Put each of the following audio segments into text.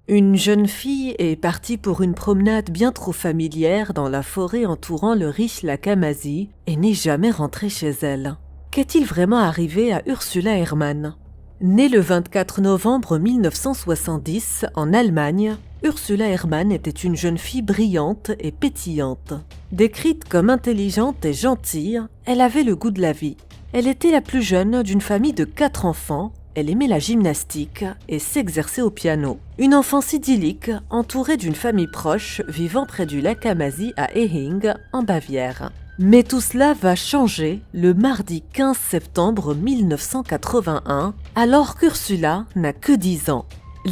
Une jeune fille est partie pour une promenade bien trop familière dans la forêt entourant le riche lac Amazie et n'est jamais rentrée chez elle. Qu'est-il vraiment arrivé à Ursula Herrmann? Née le 24 novembre 1970 en Allemagne, Ursula Herrmann était une jeune fille brillante et pétillante. Décrite comme intelligente et gentille, elle avait le goût de la vie. Elle était la plus jeune d'une famille de 4 enfants. Elle aimait la gymnastique et s'exerçait au piano. Une enfance idyllique, entourée d'une famille proche vivant près du lac Amazie à Ehing, en Bavière. Mais tout cela va changer le mardi 15 septembre 1981, alors qu'Ursula n'a que 10 ans.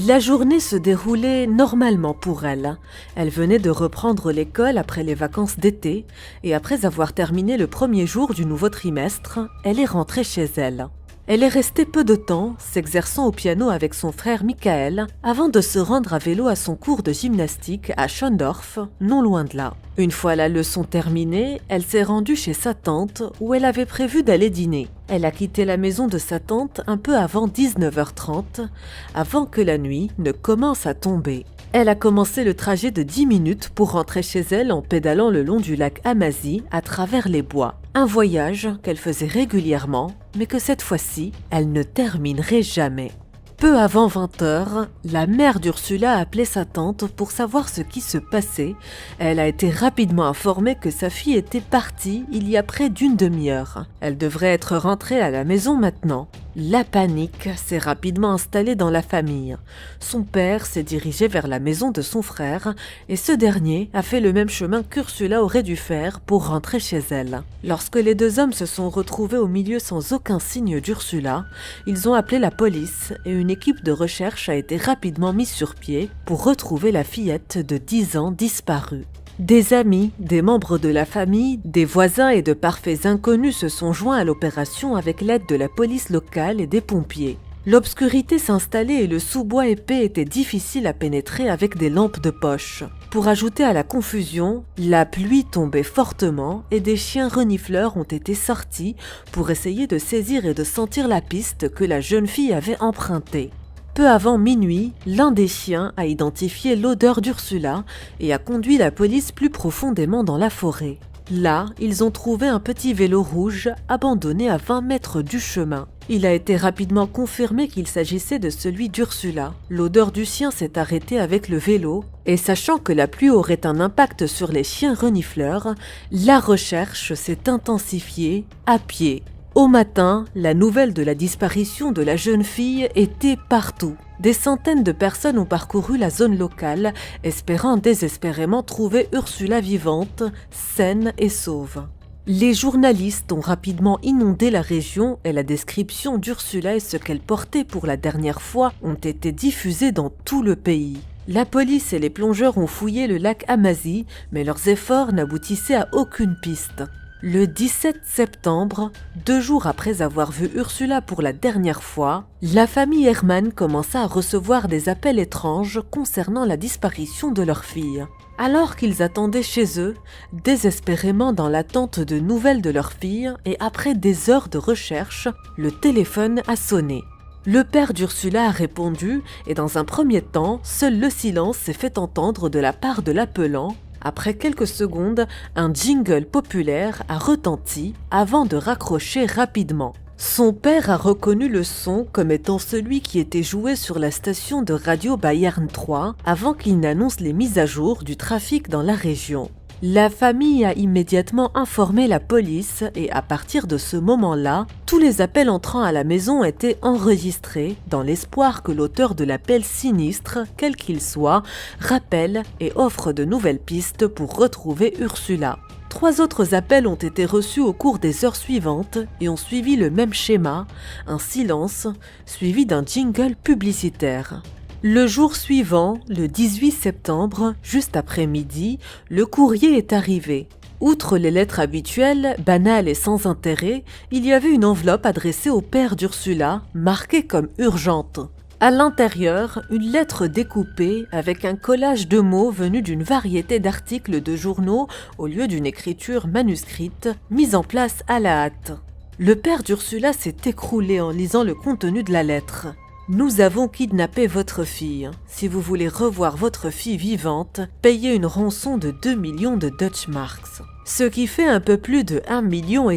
La journée se déroulait normalement pour elle. Elle venait de reprendre l'école après les vacances d'été et après avoir terminé le premier jour du nouveau trimestre, elle est rentrée chez elle. Elle est restée peu de temps, s'exerçant au piano avec son frère Michael, avant de se rendre à vélo à son cours de gymnastique à Schondorf, non loin de là. Une fois la leçon terminée, elle s'est rendue chez sa tante où elle avait prévu d'aller dîner. Elle a quitté la maison de sa tante un peu avant 19h30, avant que la nuit ne commence à tomber. Elle a commencé le trajet de 10 minutes pour rentrer chez elle en pédalant le long du lac Amazie à travers les bois. Un voyage qu'elle faisait régulièrement, mais que cette fois-ci, elle ne terminerait jamais. Peu avant 20h, la mère d'Ursula a appelé sa tante pour savoir ce qui se passait. Elle a été rapidement informée que sa fille était partie il y a près d'une demi-heure. Elle devrait être rentrée à la maison maintenant. La panique s'est rapidement installée dans la famille. Son père s'est dirigé vers la maison de son frère et ce dernier a fait le même chemin qu'Ursula aurait dû faire pour rentrer chez elle. Lorsque les deux hommes se sont retrouvés au milieu sans aucun signe d'Ursula, ils ont appelé la police et une équipe de recherche a été rapidement mise sur pied pour retrouver la fillette de 10 ans disparue. Des amis, des membres de la famille, des voisins et de parfaits inconnus se sont joints à l'opération avec l'aide de la police locale et des pompiers. L'obscurité s'installait et le sous-bois épais était difficile à pénétrer avec des lampes de poche. Pour ajouter à la confusion, la pluie tombait fortement et des chiens renifleurs ont été sortis pour essayer de saisir et de sentir la piste que la jeune fille avait empruntée. Peu avant minuit, l'un des chiens a identifié l'odeur d'Ursula et a conduit la police plus profondément dans la forêt. Là, ils ont trouvé un petit vélo rouge abandonné à 20 mètres du chemin. Il a été rapidement confirmé qu'il s'agissait de celui d'Ursula. L'odeur du chien s'est arrêtée avec le vélo et sachant que la pluie aurait un impact sur les chiens renifleurs, la recherche s'est intensifiée à pied. Au matin, la nouvelle de la disparition de la jeune fille était partout. Des centaines de personnes ont parcouru la zone locale, espérant désespérément trouver Ursula vivante, saine et sauve. Les journalistes ont rapidement inondé la région et la description d'Ursula et ce qu'elle portait pour la dernière fois ont été diffusées dans tout le pays. La police et les plongeurs ont fouillé le lac Amazie, mais leurs efforts n'aboutissaient à aucune piste. Le 17 septembre, 2 jours après avoir vu Ursula pour la dernière fois, la famille Herrmann commença à recevoir des appels étranges concernant la disparition de leur fille. Alors qu'ils attendaient chez eux, désespérément dans l'attente de nouvelles de leur fille et après des heures de recherche, le téléphone a sonné. Le père d'Ursula a répondu et dans un premier temps, seul le silence s'est fait entendre de la part de l'appelant. Après quelques secondes, un jingle populaire a retenti avant de raccrocher rapidement. Son père a reconnu le son comme étant celui qui était joué sur la station de radio Bayern 3 avant qu'il n'annonce les mises à jour du trafic dans la région. La famille a immédiatement informé la police et à partir de ce moment-là, tous les appels entrant à la maison étaient enregistrés dans l'espoir que l'auteur de l'appel sinistre, quel qu'il soit, rappelle et offre de nouvelles pistes pour retrouver Ursula. 3 autres appels ont été reçus au cours des heures suivantes et ont suivi le même schéma, un silence suivi d'un jingle publicitaire. Le jour suivant, le 18 septembre, juste après midi, le courrier est arrivé. Outre les lettres habituelles, banales et sans intérêt, il y avait une enveloppe adressée au père d'Ursula, marquée comme urgente. À l'intérieur, une lettre découpée avec un collage de mots venus d'une variété d'articles de journaux au lieu d'une écriture manuscrite mise en place à la hâte. Le père d'Ursula s'est écroulé en lisant le contenu de la lettre. Nous avons kidnappé votre fille. Si vous voulez revoir votre fille vivante, payez une rançon de 2 millions de Deutschmarks, ce qui fait un peu plus de 1,2 million.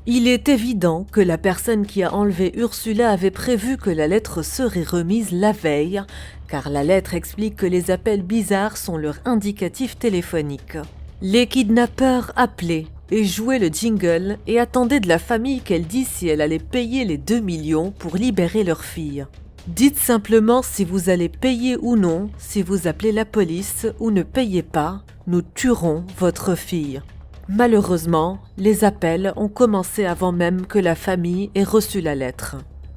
Il est évident que la personne qui a enlevé Ursula avait prévu que la lettre serait remise la veille, car la lettre explique que les appels bizarres sont leur indicatif téléphonique. Les kidnappeurs appelaient et jouaient le jingle et attendaient de la famille qu'elle dise si elle allait payer les 2 millions pour libérer leur fille. Dites simplement si vous allez payer ou non, si vous appelez la police ou ne payez pas, nous tuerons votre fille. Malheureusement, les appels ont commencé avant même que la famille ait reçu la lettre.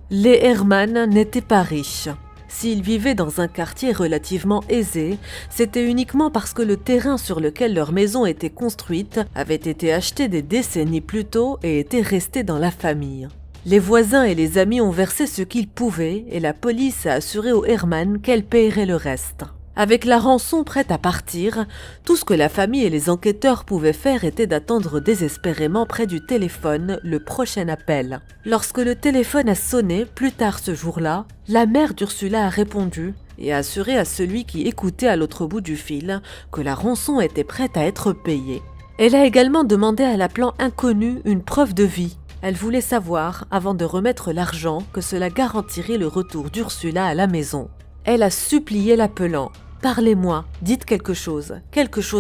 Les Herman n'étaient pas riches. S'ils vivaient dans un quartier relativement aisé, c'était uniquement parce que le terrain sur lequel leur maison était construite avait été acheté des décennies plus tôt et était resté dans la famille. Les voisins et les amis ont versé ce qu'ils pouvaient et la police a assuré aux Herman qu'elle paierait le reste. Avec la rançon prête à partir, tout ce que la famille et les enquêteurs pouvaient faire était d'attendre désespérément près du téléphone le prochain appel. Lorsque le téléphone a sonné plus tard ce jour-là, la mère d'Ursula a répondu et a assuré à celui qui écoutait à l'autre bout du fil que la rançon était prête à être payée. Elle a également demandé à l'appelant inconnu une preuve de vie. Elle voulait savoir, avant de remettre l'argent, que cela garantirait le retour d'Ursula à la maison. Elle a supplié l'appelant. « Parlez-moi, dites quelque chose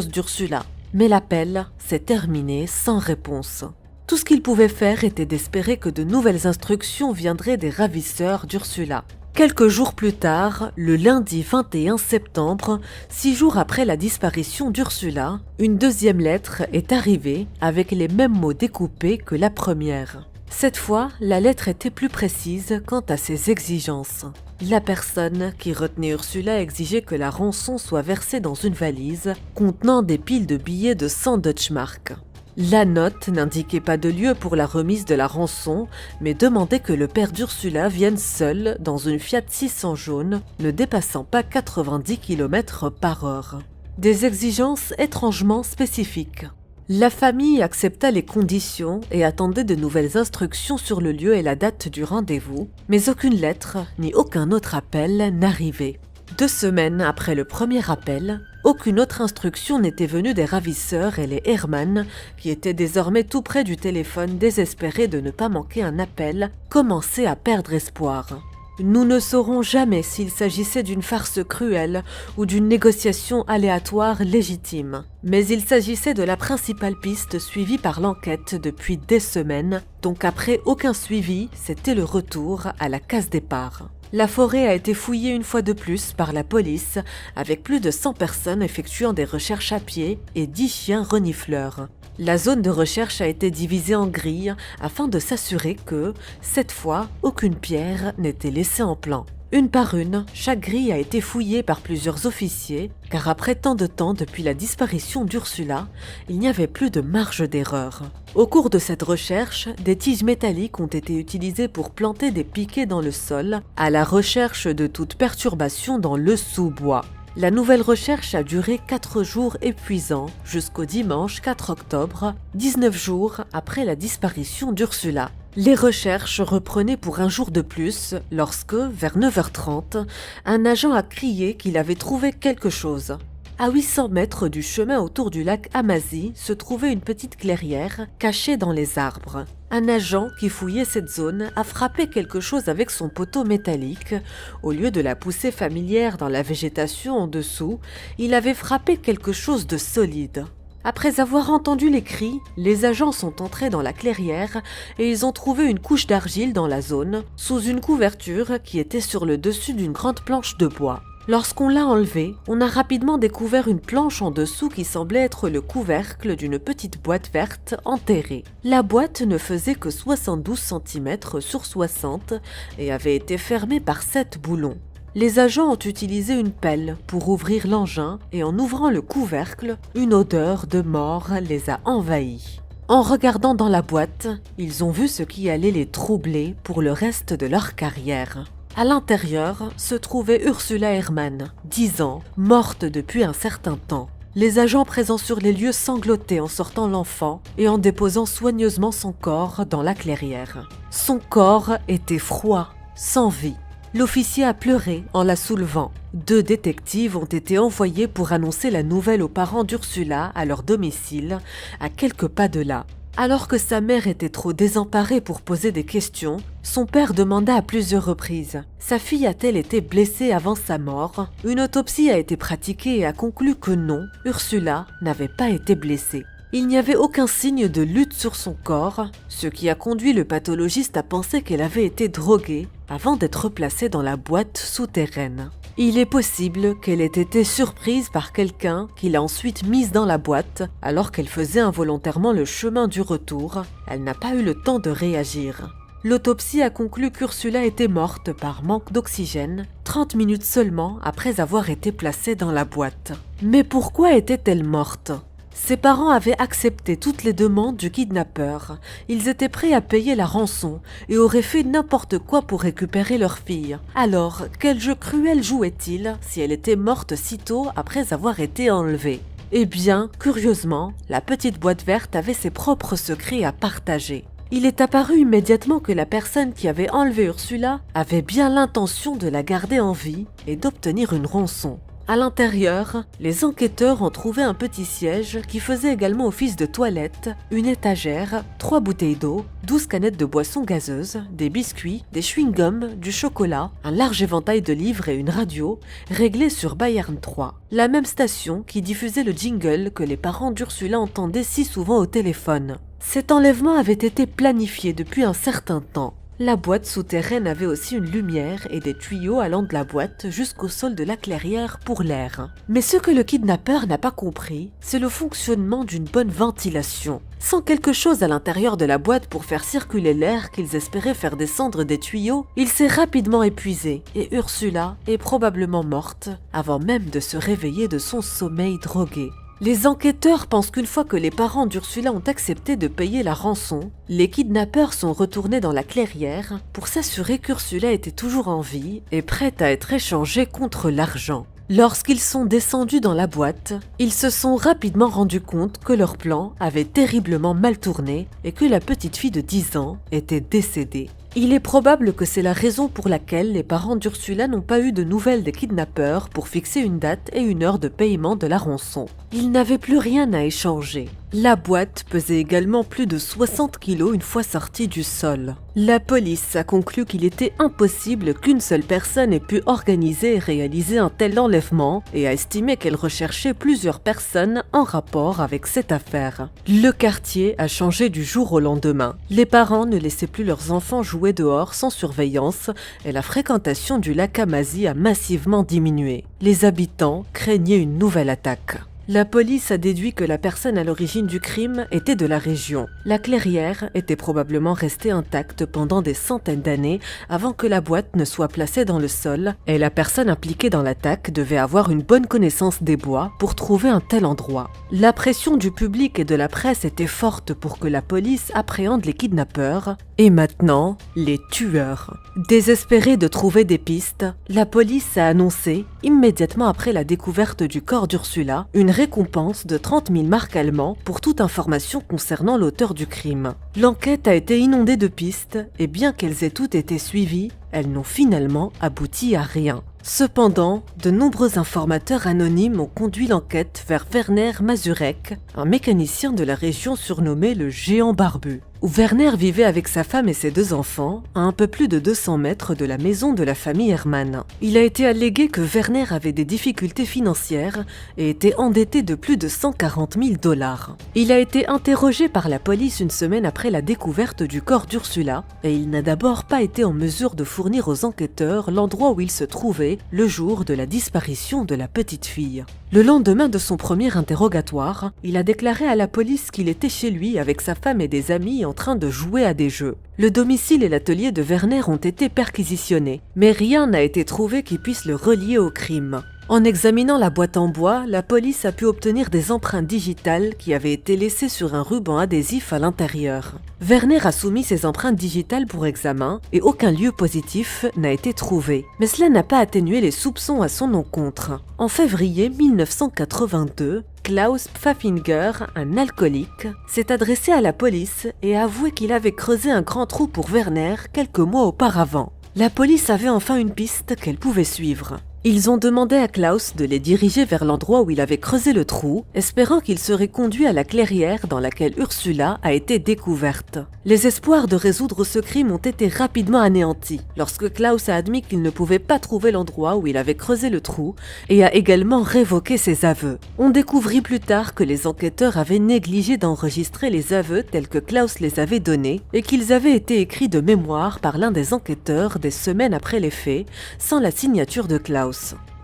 d'Ursula. » Mais l'appel s'est terminé sans réponse. Tout ce qu'il pouvait faire était d'espérer que de nouvelles instructions viendraient des ravisseurs d'Ursula. Quelques jours plus tard, le lundi 21 septembre, 6 jours après la disparition d'Ursula, une deuxième lettre est arrivée avec les mêmes mots découpés que la première. Cette fois, la lettre était plus précise quant à ses exigences. La personne qui retenait Ursula exigeait que la rançon soit versée dans une valise contenant des piles de billets de 100 Deutschmarks. La note n'indiquait pas de lieu pour la remise de la rançon, mais demandait que le père d'Ursula vienne seul dans une Fiat 600 jaune, ne dépassant pas 90 km/h. Des exigences étrangement spécifiques. La famille accepta les conditions et attendait de nouvelles instructions sur le lieu et la date du rendez-vous, mais aucune lettre ni aucun autre appel n'arrivait. 2 semaines après le premier appel, aucune autre instruction n'était venue des ravisseurs et les Herman, qui étaient désormais tout près du téléphone désespérés de ne pas manquer un appel, commençaient à perdre espoir. Nous ne saurons jamais s'il s'agissait d'une farce cruelle ou d'une négociation aléatoire légitime. Mais il s'agissait de la principale piste suivie par l'enquête depuis des semaines, donc après aucun suivi, c'était le retour à la case départ. La forêt a été fouillée une fois de plus par la police, avec plus de 100 personnes effectuant des recherches à pied et 10 chiens renifleurs. La zone de recherche a été divisée en grilles afin de s'assurer que, cette fois, aucune pierre n'était laissée en plan. Une par une, chaque grille a été fouillée par plusieurs officiers, car après tant de temps depuis la disparition d'Ursula, il n'y avait plus de marge d'erreur. Au cours de cette recherche, des tiges métalliques ont été utilisées pour planter des piquets dans le sol, à la recherche de toute perturbation dans le sous-bois. La nouvelle recherche a duré 4 jours épuisants, jusqu'au dimanche 4 octobre, 19 jours après la disparition d'Ursula. Les recherches reprenaient pour un jour de plus lorsque, vers 9h30, un agent a crié qu'il avait trouvé quelque chose. À 800 mètres du chemin autour du lac Amazie se trouvait une petite clairière cachée dans les arbres. Un agent qui fouillait cette zone a frappé quelque chose avec son poteau métallique. Au lieu de la poussée familière dans la végétation en dessous, il avait frappé quelque chose de solide. Après avoir entendu les cris, les agents sont entrés dans la clairière et ils ont trouvé une couche d'argile dans la zone, sous une couverture qui était sur le dessus d'une grande planche de bois. Lorsqu'on l'a enlevée, on a rapidement découvert une planche en dessous qui semblait être le couvercle d'une petite boîte verte enterrée. La boîte ne faisait que 72 cm sur 60 et avait été fermée par 7 boulons. Les agents ont utilisé une pelle pour ouvrir l'engin et en ouvrant le couvercle, une odeur de mort les a envahis. En regardant dans la boîte, ils ont vu ce qui allait les troubler pour le reste de leur carrière. À l'intérieur se trouvait Ursula Herman, 10 ans, morte depuis un certain temps. Les agents présents sur les lieux sanglotaient en sortant l'enfant et en déposant soigneusement son corps dans la clairière. Son corps était froid. sans vie. L'officier a pleuré en la soulevant. 2 détectives ont été envoyés pour annoncer la nouvelle aux parents d'Ursula à leur domicile, à quelques pas de là. Alors que sa mère était trop désemparée pour poser des questions, son père demanda à plusieurs reprises « Sa fille a-t-elle été blessée avant sa mort ?» Une autopsie a été pratiquée et a conclu que non, Ursula n'avait pas été blessée. Il n'y avait aucun signe de lutte sur son corps, ce qui a conduit le pathologiste à penser qu'elle avait été droguée avant d'être placée dans la boîte souterraine. Il est possible qu'elle ait été surprise par quelqu'un qui l'a ensuite mise dans la boîte alors qu'elle faisait involontairement le chemin du retour. Elle n'a pas eu le temps de réagir. L'autopsie a conclu qu'Ursula était morte par manque d'oxygène 30 minutes seulement après avoir été placée dans la boîte. Mais pourquoi était-elle morte ? Ses parents avaient accepté toutes les demandes du kidnappeur. Ils étaient prêts à payer la rançon et auraient fait n'importe quoi pour récupérer leur fille. Alors, quel jeu cruel jouait-il si elle était morte si tôt après avoir été enlevée ? Eh bien, curieusement, la petite boîte verte avait ses propres secrets à partager. Il est apparu immédiatement que la personne qui avait enlevé Ursula avait bien l'intention de la garder en vie et d'obtenir une rançon. À l'intérieur, les enquêteurs ont trouvé un petit siège qui faisait également office de toilette, une étagère, 3 bouteilles d'eau, 12 canettes de boissons gazeuses, des biscuits, des chewing-gums, du chocolat, un large éventail de livres et une radio, réglée sur Bayern 3, la même station qui diffusait le jingle que les parents d'Ursula entendaient si souvent au téléphone. Cet enlèvement avait été planifié depuis un certain temps. La boîte souterraine avait aussi une lumière et des tuyaux allant de la boîte jusqu'au sol de la clairière pour l'air. Mais ce que le kidnappeur n'a pas compris, c'est le fonctionnement d'une bonne ventilation. Sans quelque chose à l'intérieur de la boîte pour faire circuler l'air qu'ils espéraient faire descendre des tuyaux, il s'est rapidement épuisé et Ursula est probablement morte avant même de se réveiller de son sommeil drogué. Les enquêteurs pensent qu'une fois que les parents d'Ursula ont accepté de payer la rançon, les kidnappeurs sont retournés dans la clairière pour s'assurer qu'Ursula était toujours en vie et prête à être échangée contre l'argent. Lorsqu'ils sont descendus dans la boîte, ils se sont rapidement rendus compte que leur plan avait terriblement mal tourné et que la petite fille de 10 ans était décédée. Il est probable que c'est la raison pour laquelle les parents d'Ursula n'ont pas eu de nouvelles des kidnappeurs pour fixer une date et une heure de paiement de la rançon. Ils n'avaient plus rien à échanger. La boîte pesait également plus de 60 kilos une fois sortie du sol. La police a conclu qu'il était impossible qu'une seule personne ait pu organiser et réaliser un tel enlèvement et a estimé qu'elle recherchait plusieurs personnes en rapport avec cette affaire. Le quartier a changé du jour au lendemain. Les parents ne laissaient plus leurs enfants jouer dehors sans surveillance et la fréquentation du lac Amazie a massivement diminué. Les habitants craignaient une nouvelle attaque. La police a déduit que la personne à l'origine du crime était de la région. La clairière était probablement restée intacte pendant des centaines d'années avant que la boîte ne soit placée dans le sol et la personne impliquée dans l'attaque devait avoir une bonne connaissance des bois pour trouver un tel endroit. La pression du public et de la presse était forte pour que la police appréhende les kidnappeurs et maintenant les tueurs. Désespérée de trouver des pistes, la police a annoncé, immédiatement après la découverte du corps d'Ursula, une récompense de 30 000 marks allemands pour toute information concernant l'auteur du crime. L'enquête a été inondée de pistes et bien qu'elles aient toutes été suivies, elles n'ont finalement abouti à rien. Cependant, de nombreux informateurs anonymes ont conduit l'enquête vers Werner Mazurek, un mécanicien de la région surnommé le Géant Barbu, où Werner vivait avec sa femme et ses 2 enfants à un peu plus de 200 mètres de la maison de la famille Hermann. Il a été allégué que Werner avait des difficultés financières et était endetté de plus de 140 000 $. Il a été interrogé par la police une semaine après la découverte du corps d'Ursula et il n'a d'abord pas été en mesure de fournir aux enquêteurs l'endroit où il se trouvait le jour de la disparition de la petite fille. Le lendemain de son premier interrogatoire, il a déclaré à la police qu'il était chez lui avec sa femme et des amis en train de jouer à des jeux. Le domicile et l'atelier de Werner ont été perquisitionnés, mais rien n'a été trouvé qui puisse le relier au crime. En examinant la boîte en bois, la police a pu obtenir des empreintes digitales qui avaient été laissées sur un ruban adhésif à l'intérieur. Werner a soumis ces empreintes digitales pour examen et aucun lieu positif n'a été trouvé. Mais cela n'a pas atténué les soupçons à son encontre. En février 1982, Klaus Pfaffinger, un alcoolique, s'est adressé à la police et a avoué qu'il avait creusé un grand trou pour Werner quelques mois auparavant. La police avait enfin une piste qu'elle pouvait suivre. Ils ont demandé à Klaus de les diriger vers l'endroit où il avait creusé le trou, espérant qu'il serait conduit à la clairière dans laquelle Ursula a été découverte. Les espoirs de résoudre ce crime ont été rapidement anéantis lorsque Klaus a admis qu'il ne pouvait pas trouver l'endroit où il avait creusé le trou et a également révoqué ses aveux. On découvrit plus tard que les enquêteurs avaient négligé d'enregistrer les aveux tels que Klaus les avait donnés et qu'ils avaient été écrits de mémoire par l'un des enquêteurs des semaines après les faits, sans la signature de Klaus.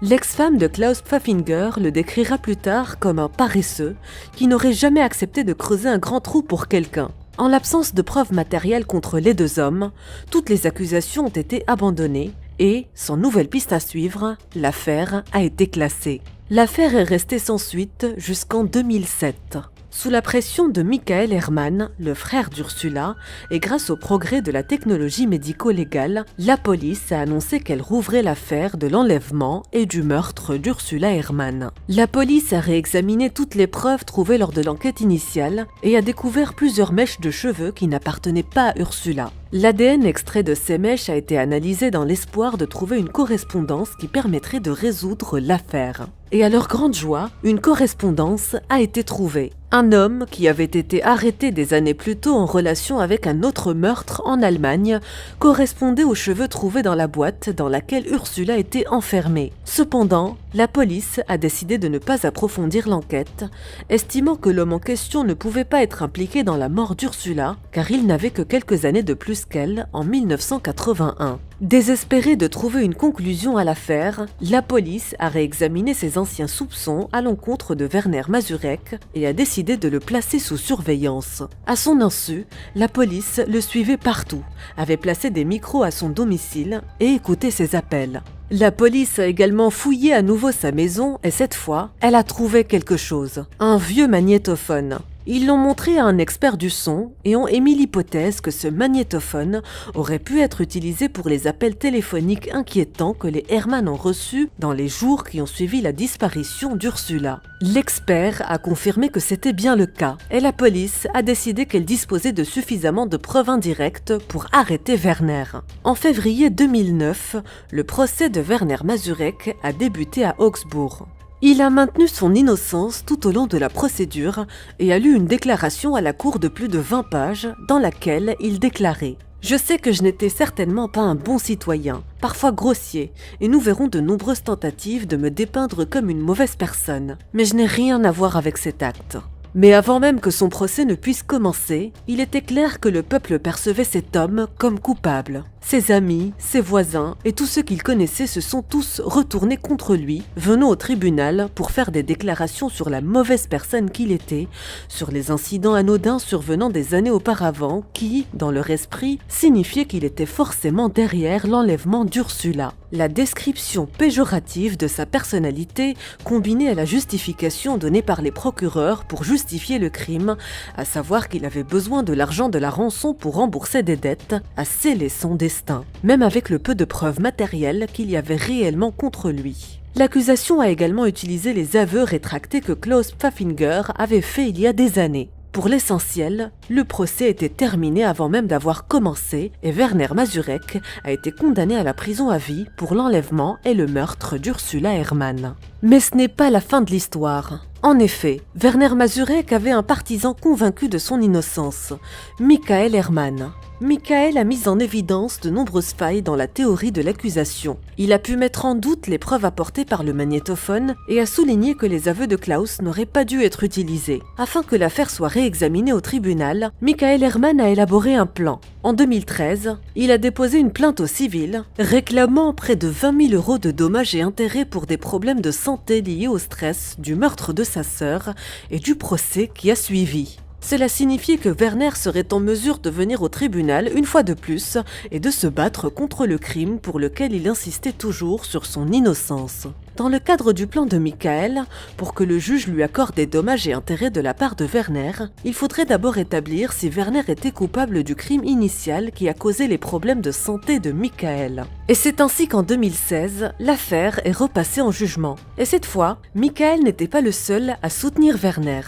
L'ex-femme de Klaus Pfaffinger le décrira plus tard comme un paresseux qui n'aurait jamais accepté de creuser un grand trou pour quelqu'un. En l'absence de preuves matérielles contre les deux hommes, toutes les accusations ont été abandonnées et, sans nouvelle piste à suivre, l'affaire a été classée. L'affaire est restée sans suite jusqu'en 2007. Sous la pression de Michael Herman, le frère d'Ursula, et grâce au progrès de la technologie médico-légale, la police a annoncé qu'elle rouvrait l'affaire de l'enlèvement et du meurtre d'Ursula Herman. La police a réexaminé toutes les preuves trouvées lors de l'enquête initiale et a découvert plusieurs mèches de cheveux qui n'appartenaient pas à Ursula. L'ADN extrait de ces mèches a été analysé dans l'espoir de trouver une correspondance qui permettrait de résoudre l'affaire. Et à leur grande joie, une correspondance a été trouvée. Un homme qui avait été arrêté des années plus tôt en relation avec un autre meurtre en Allemagne correspondait aux cheveux trouvés dans la boîte dans laquelle Ursula était enfermée. Cependant, la police a décidé de ne pas approfondir l'enquête, estimant que l'homme en question ne pouvait pas être impliqué dans la mort d'Ursula car il n'avait que quelques années de plus qu'elle en 1981. Désespérée de trouver une conclusion à l'affaire, la police a réexaminé ses anciens soupçons à l'encontre de Werner Mazurek et a décidé de le placer sous surveillance. À son insu, la police le suivait partout, avait placé des micros à son domicile et écoutait ses appels. La police a également fouillé à nouveau sa maison et cette fois, elle a trouvé quelque chose, un vieux magnétophone. Ils l'ont montré à un expert du son et ont émis l'hypothèse que ce magnétophone aurait pu être utilisé pour les appels téléphoniques inquiétants que les Herman ont reçus dans les jours qui ont suivi la disparition d'Ursula. L'expert a confirmé que c'était bien le cas et la police a décidé qu'elle disposait de suffisamment de preuves indirectes pour arrêter Werner. En février 2009, le procès de Werner Mazurek a débuté à Augsbourg. Il a maintenu son innocence tout au long de la procédure et a lu une déclaration à la cour de plus de 20 pages dans laquelle il déclarait « Je sais que je n'étais certainement pas un bon citoyen, parfois grossier, et nous verrons de nombreuses tentatives de me dépeindre comme une mauvaise personne, mais je n'ai rien à voir avec cet acte. » Mais avant même que son procès ne puisse commencer, il était clair que le peuple percevait cet homme comme coupable. Ses amis, ses voisins et tous ceux qu'il connaissait se sont tous retournés contre lui, venant au tribunal pour faire des déclarations sur la mauvaise personne qu'il était, sur les incidents anodins survenant des années auparavant qui, dans leur esprit, signifiaient qu'il était forcément derrière l'enlèvement d'Ursula. La description péjorative de sa personnalité, combinée à la justification donnée par les procureurs pour justifier le crime, à savoir qu'il avait besoin de l'argent de la rançon pour rembourser des dettes, a scellé son destin, même avec le peu de preuves matérielles qu'il y avait réellement contre lui. L'accusation a également utilisé les aveux rétractés que Klaus Pfaffinger avait faits il y a des années. Pour l'essentiel, le procès était terminé avant même d'avoir commencé et Werner Mazurek a été condamné à la prison à vie pour l'enlèvement et le meurtre d'Ursula Herman. Mais ce n'est pas la fin de l'histoire. En effet, Werner Mazurek avait un partisan convaincu de son innocence, Michael Herman. Michael a mis en évidence de nombreuses failles dans la théorie de l'accusation. Il a pu mettre en doute les preuves apportées par le magnétophone et a souligné que les aveux de Klaus n'auraient pas dû être utilisés. Afin que l'affaire soit réexaminée au tribunal, Michael Herman a élaboré un plan. En 2013, il a déposé une plainte au civil, réclamant près de 20 000 € de dommages et intérêts pour des problèmes de santé liés au stress du meurtre de sa sœur et du procès qui a suivi. Cela signifiait que Werner serait en mesure de venir au tribunal une fois de plus et de se battre contre le crime pour lequel il insistait toujours sur son innocence. Dans le cadre du plan de Michael, pour que le juge lui accorde des dommages et intérêts de la part de Werner, il faudrait d'abord établir si Werner était coupable du crime initial qui a causé les problèmes de santé de Michael. Et c'est ainsi qu'en 2016, l'affaire est repassée en jugement. Et cette fois, Michael n'était pas le seul à soutenir Werner.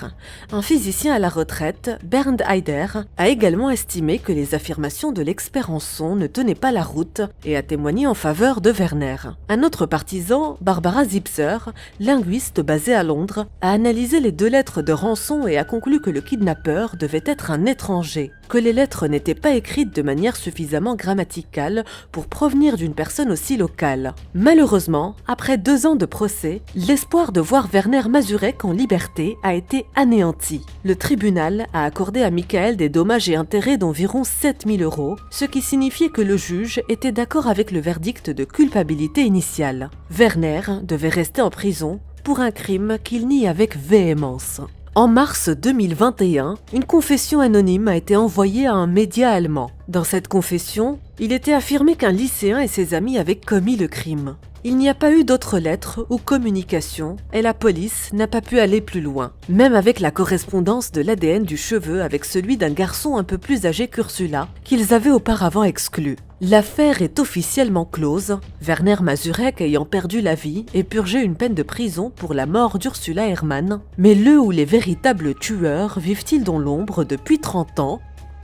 Un physicien à la retraite, Bernd Heider, a également estimé que les affirmations de l'expert en son ne tenaient pas la route et a témoigné en faveur de Werner. Un autre partisan, Barbara Zipser, linguiste basée à Londres, a analysé les 2 lettres de rançon et a conclu que le kidnappeur devait être un étranger, que les lettres n'étaient pas écrites de manière suffisamment grammaticale pour provenir d'une personne aussi locale. Malheureusement, après 2 ans de procès, l'espoir de voir Werner Mazurek en liberté a été anéanti. Le tribunal a accordé à Michael des dommages et intérêts d'environ 7 000 €, ce qui signifiait que le juge était d'accord avec le verdict de culpabilité initial. Werner devait rester en prison pour un crime qu'il nie avec véhémence. En mars 2021, une confession anonyme a été envoyée à un média allemand. Dans cette confession, il était affirmé qu'un lycéen et ses amis avaient commis le crime. Il n'y a pas eu d'autres lettres ou communications et la police n'a pas pu aller plus loin, même avec la correspondance de l'ADN du cheveu avec celui d'un garçon un peu plus âgé qu'Ursula, qu'ils avaient auparavant exclu. L'affaire est officiellement close, Werner Mazurek ayant perdu la vie et purgé une peine de prison pour la mort d'Ursula Herrmann. Mais le ou les véritables tueurs vivent-ils dans l'ombre depuis 30 ans ?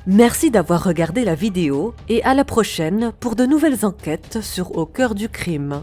Merci d'avoir regardé la vidéo et à la prochaine pour de nouvelles enquêtes sur Au cœur du crime.